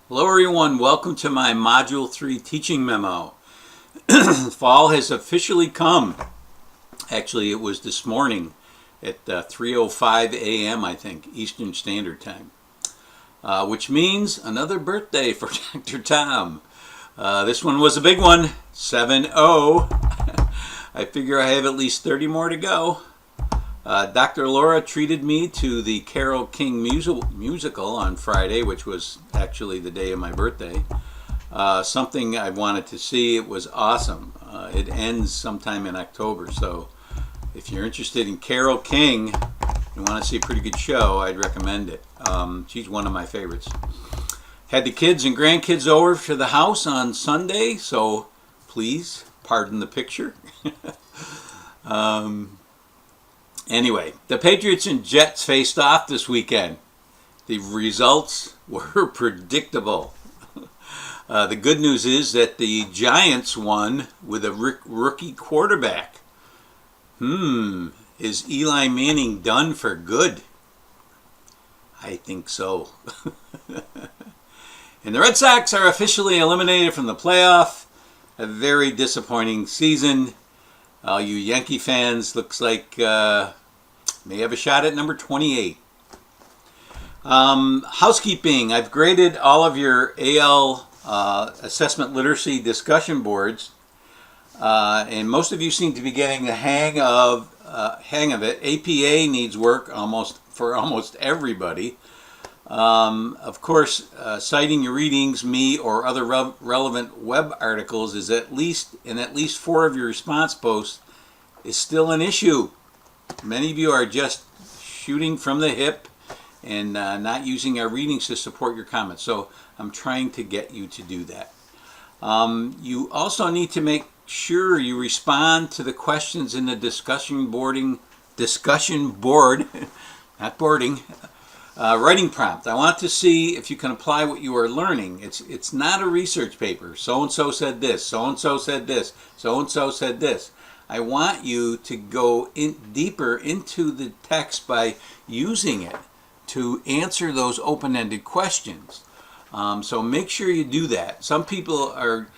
Hello everyone, welcome to my Module 3 teaching memo. Fall has officially come. Actually, it was this morning at 3:05 a.m. I think, Eastern Standard Time. Which means another birthday for Dr. Tom. This one was a big one, 7-0. I figure I have at least 30 more to go. Dr. Laura treated me to the Carole King musical on Friday, which was actually the day of my birthday. Something I wanted to see. It was awesome. It ends sometime in October, so if you're interested in Carole King and want to see a pretty good show, I'd recommend it. She's one of my favorites. Had the kids and grandkids over to the house on Sunday, so please pardon the picture. Anyway, the Patriots and Jets faced off this weekend. The results were predictable. The good news is that the Giants won with a rookie quarterback. Is Eli Manning done for good? I think so. And the Red Sox are officially eliminated from the playoff. A very disappointing season. All you Yankee fans, looks like may have a shot at number 28. Housekeeping. I've graded all of your AL assessment literacy discussion boards, and most of you seem to be getting the hang of it. APA needs work for almost everybody. Of course, citing your readings, me, or other relevant web articles is at least 4 of your response posts is still an issue. Many of you are just shooting from the hip and not using our readings to support your comments. So I'm trying to get you to do that. You also need to make sure you respond to the questions in the discussion board, not boarding. Writing prompt. I want to see if you can apply what you are learning. It's not a research paper. So-and-so said this. So-and-so said this. So-and-so said this. I want you to go deeper into the text by using it to answer those open-ended questions. So make sure you do that. Some people are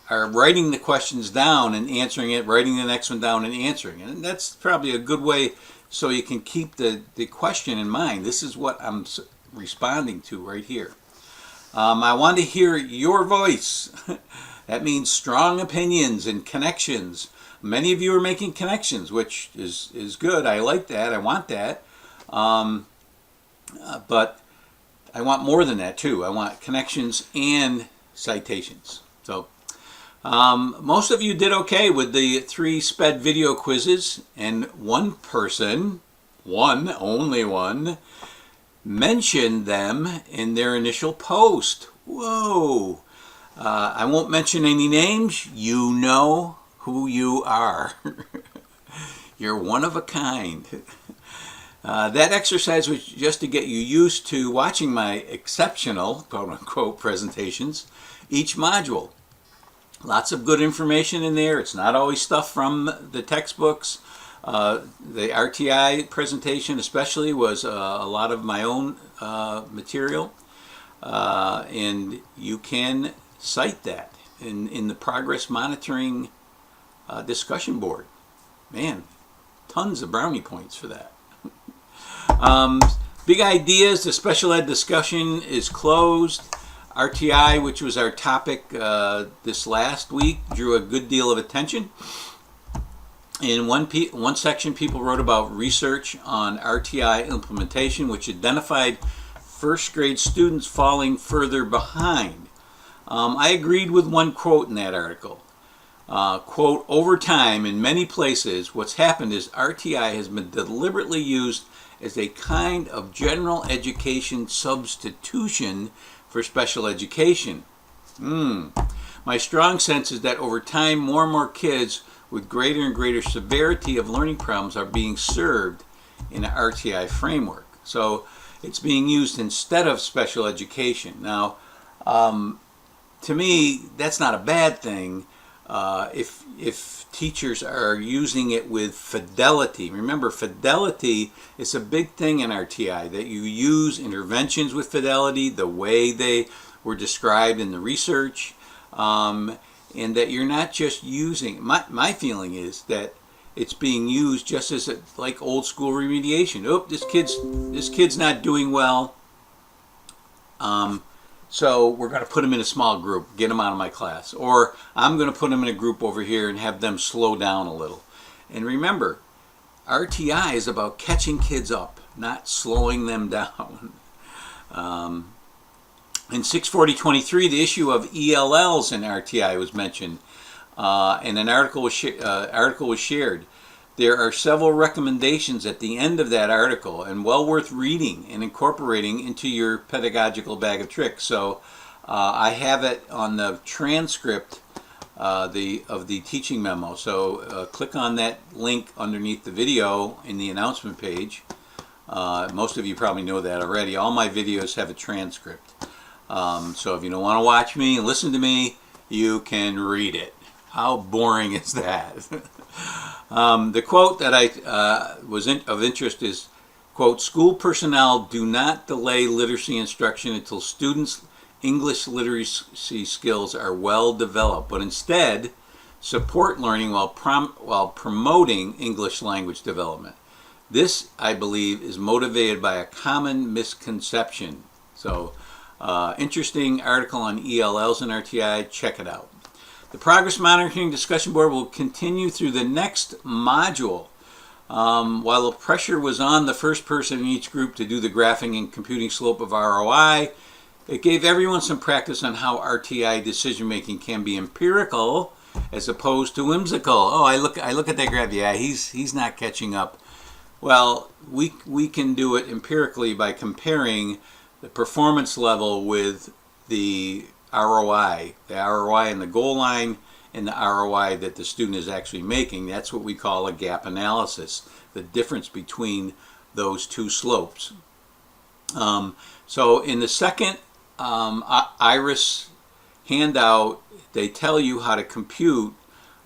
writing the questions down and answering it, writing the next one down and answering it. And that's probably a good way so you can keep the question in mind. This is what I'm responding to right here. I want to hear your voice. That means strong opinions and connections. Many of you are making connections, which is good. I like that. I want that. But I want more than that too. I want connections and citations. So most of you did okay with the 3 SPED video quizzes, and one person, only one, mentioned them in their initial post. Whoa! I won't mention any names. You know who you are. You're one of a kind. That exercise was just to get you used to watching my exceptional, quote-unquote, presentations, each module. Lots of good information in there. It's not always stuff from the textbooks. The RTI presentation especially was a lot of my own material. And you can cite that in the progress monitoring discussion board. Man, tons of brownie points for that. Big ideas, the special ed discussion is closed. RTI, which was our topic this last week, drew a good deal of attention. In one section, people wrote about research on RTI implementation, which identified first grade students falling further behind. I agreed with one quote in that article. Quote, over time, in many places, what's happened is RTI has been deliberately used as a kind of general education substitution for special education. My strong sense is that over time, more and more kids with greater and greater severity of learning problems are being served in an RTI framework. So it's being used instead of special education. Now, to me, that's not a bad thing if teachers are using it with fidelity. Remember, fidelity is a big thing in RTI, that you use interventions with fidelity, the way they were described in the research, and that you're not just using, my feeling is that it's being used just as like old school remediation. Oh, this kid's not doing well, so we're going to put him in a small group, get him out of my class. Or I'm going to put him in a group over here and have them slow down a little. And remember, RTI is about catching kids up, not slowing them down. In 64023, the issue of ELLs in RTI was mentioned, and an article was shared. There are several recommendations at the end of that article, and well worth reading and incorporating into your pedagogical bag of tricks. So I have it on the transcript of the teaching memo. So click on that link underneath the video in the announcement page. Most of you probably know that already. All my videos have a transcript. So if you don't want to watch me and listen to me, you can read it. How boring is that? The quote that of interest is, quote, "School personnel do not delay literacy instruction until students' English literacy skills are well developed, but instead support learning while promoting English language development. This, I believe, is motivated by a common misconception." So, interesting article on ELLs and RTI. Check it out. The Progress Monitoring Discussion Board will continue through the next module. While the pressure was on the first person in each group to do the graphing and computing slope of ROI, it gave everyone some practice on how RTI decision-making can be empirical as opposed to whimsical. Oh, I look at that graph. Yeah, he's not catching up. Well, we can do it empirically by comparing the performance level with the ROI in the goal line and the ROI that the student is actually making. That's what we call a gap analysis, the difference between those two slopes. So in the second IRIS handout, they tell you how to compute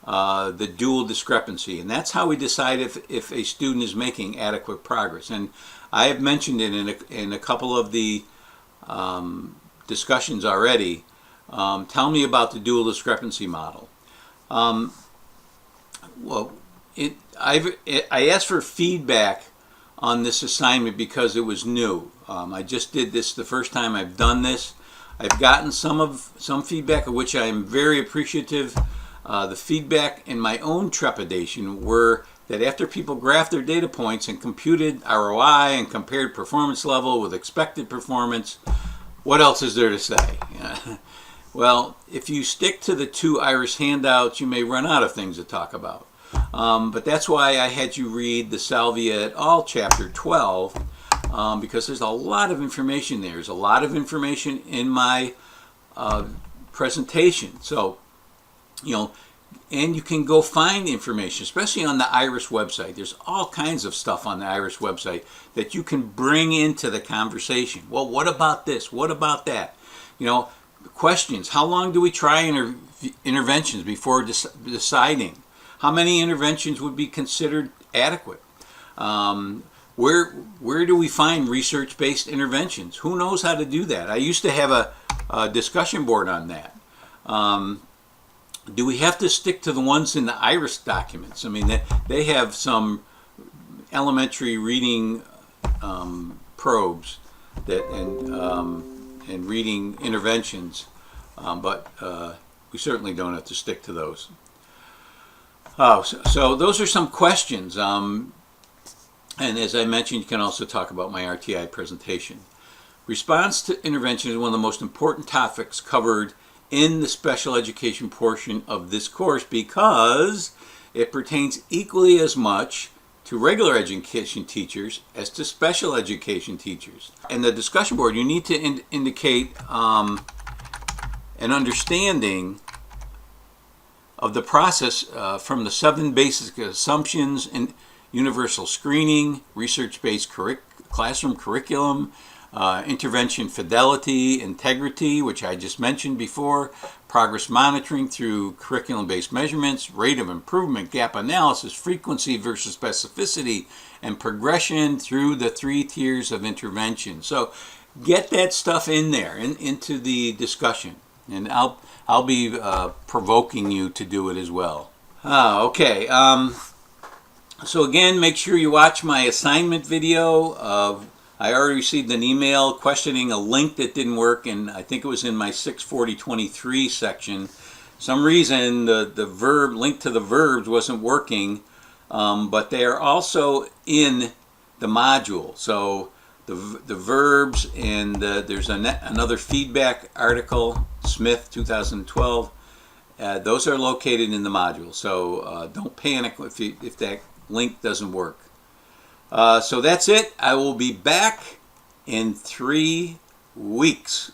the dual discrepancy, and that's how we decide if a student is making adequate progress. And I have mentioned it in a couple of the discussions already. Tell me about the dual discrepancy model. Well, I asked for feedback on this assignment because it was new. I just did this the first time I've done this. I've gotten some feedback of which I am very appreciative. The feedback and my own trepidation were that after people graphed their data points and computed ROI and compared performance level with expected performance, what else is there to say? Well, if you stick to the two IRIS handouts, you may run out of things to talk about. But that's why I had you read the Salvia et al. Chapter 12, because there's a lot of information there. There's a lot of information in my presentation. So, and you can go find information, especially on the IRIS website. There's all kinds of stuff on the IRIS website that you can bring into the conversation. Well, what about this? What about that? Questions. How long do we try interventions before deciding? How many interventions would be considered adequate? Where do we find research-based interventions? Who knows how to do that? I used to have a discussion board on that. Do we have to stick to the ones in the IRIS documents? I mean, they have some elementary reading probes and reading interventions, but we certainly don't have to stick to those. So those are some questions. And as I mentioned, you can also talk about my RTI presentation. Response to intervention is one of the most important topics covered in the special education portion of this course because it pertains equally as much to regular education teachers as to special education teachers. In the discussion board, you need to indicate an understanding of the process from the 7 basic assumptions in universal screening, research-based classroom curriculum, intervention fidelity, integrity, which I just mentioned before, progress monitoring through curriculum-based measurements, rate of improvement, gap analysis, frequency versus specificity, and progression through the 3 tiers of intervention. So get that stuff in there, into the discussion, and I'll be provoking you to do it as well. Okay. So again, make sure you watch my assignment video. I already received an email questioning a link that didn't work, and I think it was in my 64023 section. Some reason the verb link to the verbs wasn't working, but they are also in the module. So the verbs, and there's another feedback article, Smith 2012. Those are located in the module. So don't panic if that link doesn't work. So that's it. I will be back in 3 weeks.